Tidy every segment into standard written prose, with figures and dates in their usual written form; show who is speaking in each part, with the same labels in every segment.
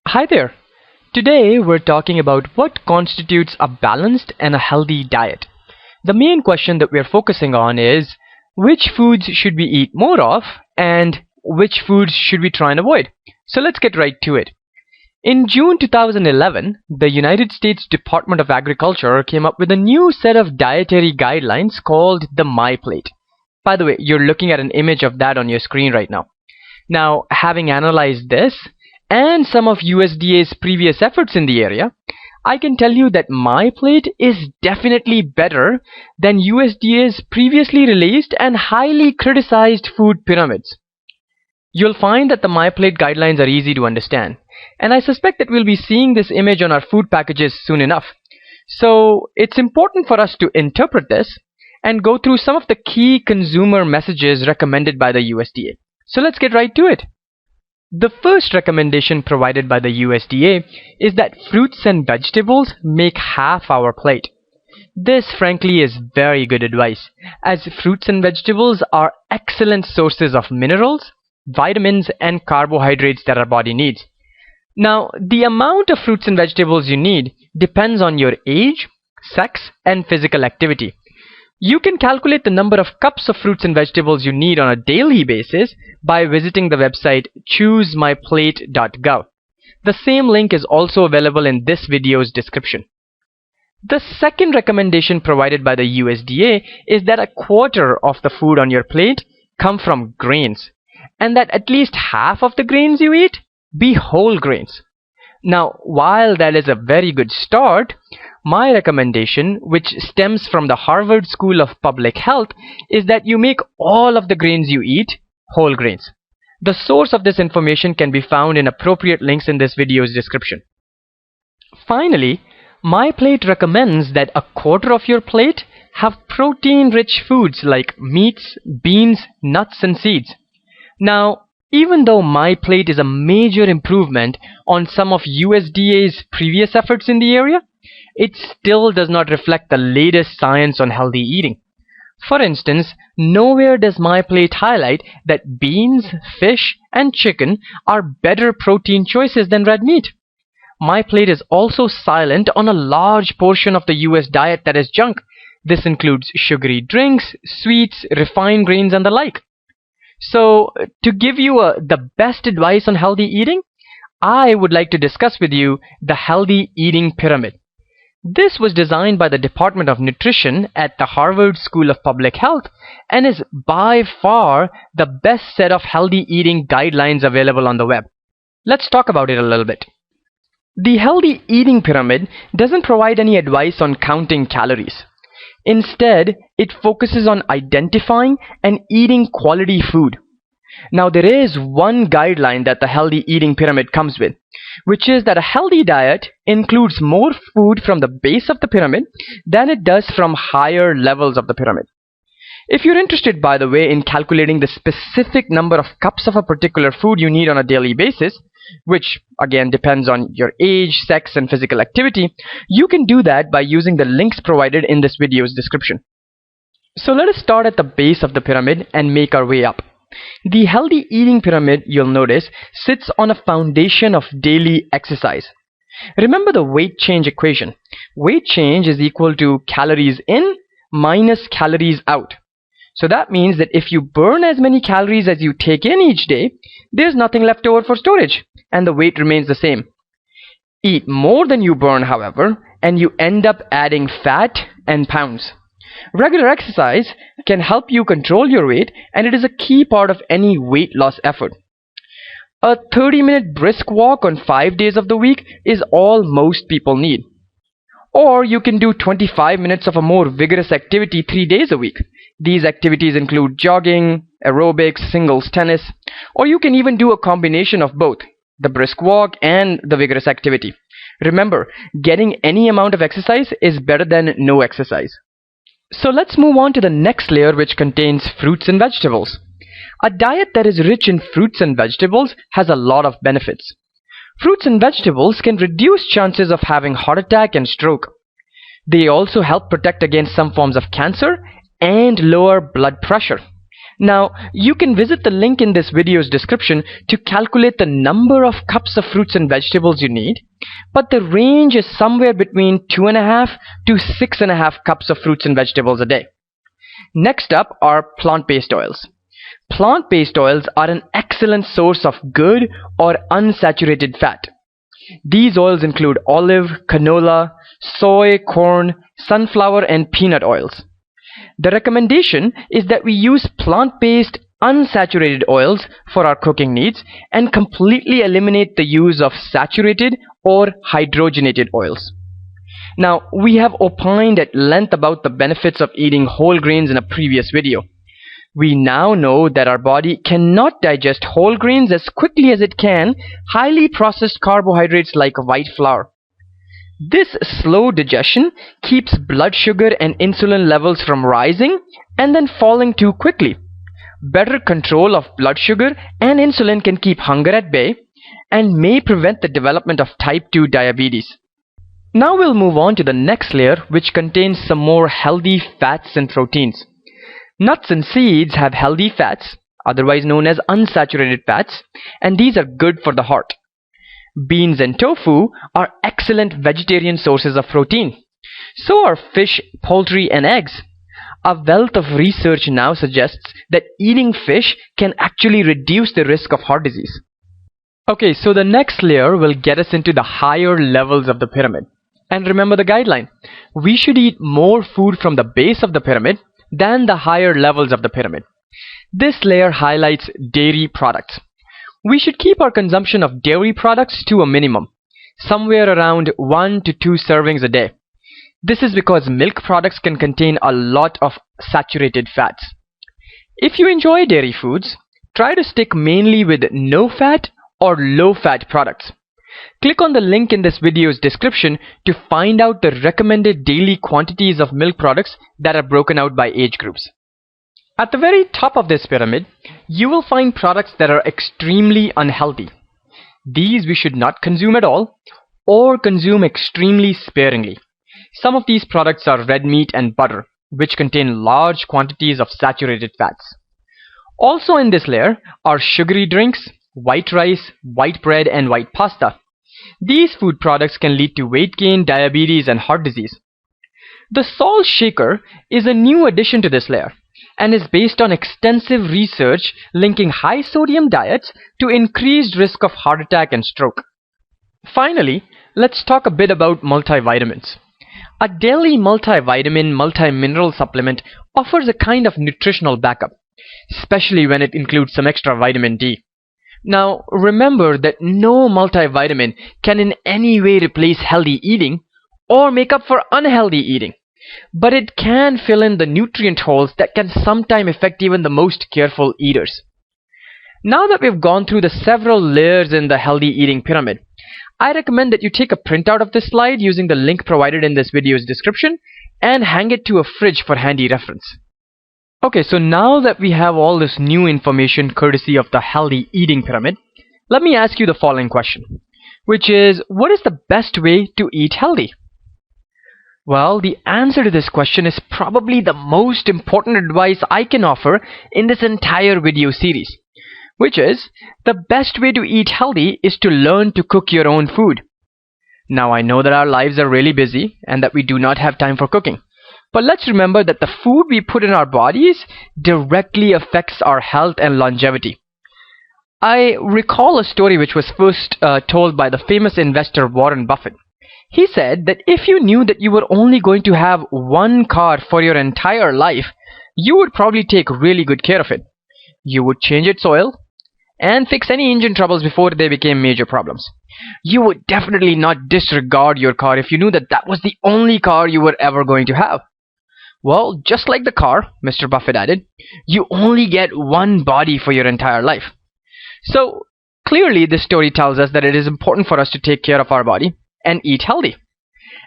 Speaker 1: Hi there. Today we're talking about what constitutes a balanced and a healthy diet. The main question that we're focusing on is which foods should we eat more of and which foods should we try and avoid. So let's get right to it. In June 2011, the United States Department of Agriculture came up with a new set of dietary guidelines called the MyPlate. By the way, you're looking at an image of that on your screen right now. Now, having analyzed this and some of USDA's previous efforts in the area, I can tell you that MyPlate is definitely better than USDA's previously released and highly criticized food pyramids. You'll find that the MyPlate guidelines are easy to understand, and I suspect that we'll be seeing this image on our food packages soon enough. So it's important for us to interpret this and go through some of the key consumer messages recommended by the USDA. So let's get right to it. The first recommendation provided by the USDA is that fruits and vegetables make half our plate. This frankly is very good advice, as fruits and vegetables are excellent sources of minerals, vitamins and carbohydrates that our body needs. Now, the amount of fruits and vegetables you need depends on your age, sex and physical activity. You can calculate the number of cups of fruits and vegetables you need on a daily basis by visiting the website choosemyplate.gov. The same link is also available in this video's description. The second recommendation provided by the USDA is that a quarter of the food on your plate come from grains, and that at least half of the grains you eat be whole grains. Now, while that is a very good start, my recommendation, which stems from the Harvard School of Public Health, is that you make all of the grains you eat whole grains. The source of this information can be found in appropriate links in this video's description. Finally, MyPlate recommends that a quarter of your plate have protein-rich foods like meats, beans, nuts, and seeds. Now, even though MyPlate is a major improvement on some of USDA's previous efforts in the area, it still does not reflect the latest science on healthy eating. For instance, nowhere does MyPlate highlight that beans, fish, and chicken are better protein choices than red meat. MyPlate is also silent on a large portion of the US diet that is junk. This includes sugary drinks, sweets, refined grains, and the like. So, to give you the best advice on healthy eating, I would like to discuss with you the Healthy Eating Pyramid. This was designed by the Department of Nutrition at the Harvard School of Public Health and is by far the best set of healthy eating guidelines available on the web. Let's talk about it a little bit. The Healthy Eating Pyramid doesn't provide any advice on counting calories. Instead, it focuses on identifying and eating quality food. Now, there is one guideline that the Healthy Eating Pyramid comes with, which is that a healthy diet includes more food from the base of the pyramid than it does from higher levels of the pyramid. If you're interested, by the way, in calculating the specific number of cups of a particular food you need on a daily basis, which again depends on your age, sex, and physical activity, you can do that by using the links provided in this video's description. So let us start at the base of the pyramid and make our way up. The Healthy Eating Pyramid, you'll notice, sits on a foundation of daily exercise. Remember the weight change equation. Weight change is equal to calories in minus calories out. So that means that if you burn as many calories as you take in each day, there's nothing left over for storage, and the weight remains the same. Eat more than you burn, however, and you end up adding fat and pounds. Regular exercise can help you control your weight, and it is a key part of any weight loss effort. A 30-minute brisk walk on 5 days of the week is all most people need. Or you can do 25 minutes of a more vigorous activity 3 days a week. These activities include jogging, aerobics, singles tennis, or you can even do a combination of both, the brisk walk and the vigorous activity. Remember, getting any amount of exercise is better than no exercise. So let's move on to the next layer, which contains fruits and vegetables. A diet that is rich in fruits and vegetables has a lot of benefits. Fruits and vegetables can reduce chances of having heart attack and stroke. They also help protect against some forms of cancer and lower blood pressure. Now, you can visit the link in this video's description to calculate the number of cups of fruits and vegetables you need, but the range is somewhere between 2.5 to 6.5 cups of fruits and vegetables a day. Next up are plant-based oils. Plant-based oils are an excellent source of good or unsaturated fat. These oils include olive, canola, soy, corn, sunflower, and peanut oils. The recommendation is that we use plant-based unsaturated oils for our cooking needs and completely eliminate the use of saturated or hydrogenated oils. Now, we have opined at length about the benefits of eating whole grains in a previous video. We now know that our body cannot digest whole grains as quickly as it can highly processed carbohydrates like white flour. This slow digestion keeps blood sugar and insulin levels from rising and then falling too quickly. Better control of blood sugar and insulin can keep hunger at bay and may prevent the development of type 2 diabetes. Now we'll move on to the next layer, which contains some more healthy fats and proteins. Nuts and seeds have healthy fats, otherwise known as unsaturated fats, and these are good for the heart. Beans and tofu are excellent vegetarian sources of protein. So are fish, poultry, and eggs. A wealth of research now suggests that eating fish can actually reduce the risk of heart disease. Okay, so the next layer will get us into the higher levels of the pyramid. And remember the guideline. We should eat more food from the base of the pyramid than the higher levels of the pyramid. This layer highlights dairy products. We should keep our consumption of dairy products to a minimum, somewhere around 1 to 2 servings a day. This is because milk products can contain a lot of saturated fats. If you enjoy dairy foods, try to stick mainly with no-fat or low-fat products. Click on the link in this video's description to find out the recommended daily quantities of milk products that are broken out by age groups. At the very top of this pyramid, you will find products that are extremely unhealthy. These we should not consume at all or consume extremely sparingly. Some of these products are red meat and butter, which contain large quantities of saturated fats. Also in this layer are sugary drinks, white rice, white bread, and white pasta. These food products can lead to weight gain, diabetes, and heart disease. The salt shaker is a new addition to this layer and is based on extensive research linking high sodium diets to increased risk of heart attack and stroke. Finally, let's talk a bit about multivitamins. A daily multivitamin, multimineral supplement offers a kind of nutritional backup, especially when it includes some extra vitamin D. Now, remember that no multivitamin can in any way replace healthy eating or make up for unhealthy eating, but it can fill in the nutrient holes that can sometimes affect even the most careful eaters. Now that we've gone through the several layers in the healthy eating pyramid, I recommend that you take a printout of this slide using the link provided in this video's description and hang it to a fridge for handy reference. Okay, so now that we have all this new information courtesy of the healthy eating pyramid, let me ask you the following question, which is, what is the best way to eat healthy? Well, the answer to this question is probably the most important advice I can offer in this entire video series, which is, the best way to eat healthy is to learn to cook your own food. Now, I know that our lives are really busy and that we do not have time for cooking. But let's remember that the food we put in our bodies directly affects our health and longevity. I recall a story which was first told by the famous investor Warren Buffett. He said that if you knew that you were only going to have one car for your entire life, you would probably take really good care of it. You would change its oil and fix any engine troubles before they became major problems. You would definitely not disregard your car if you knew that that was the only car you were ever going to have. Well, just like the car, Mr. Buffett added, you only get one body for your entire life. So, clearly this story tells us that it is important for us to take care of our body and eat healthy.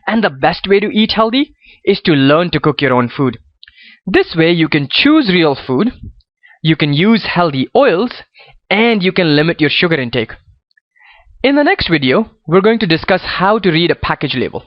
Speaker 1: And the best way to eat healthy is to learn to cook your own food. This way you can choose real food, you can use healthy oils, and you can limit your sugar intake. In the next video, we're going to discuss how to read a package label.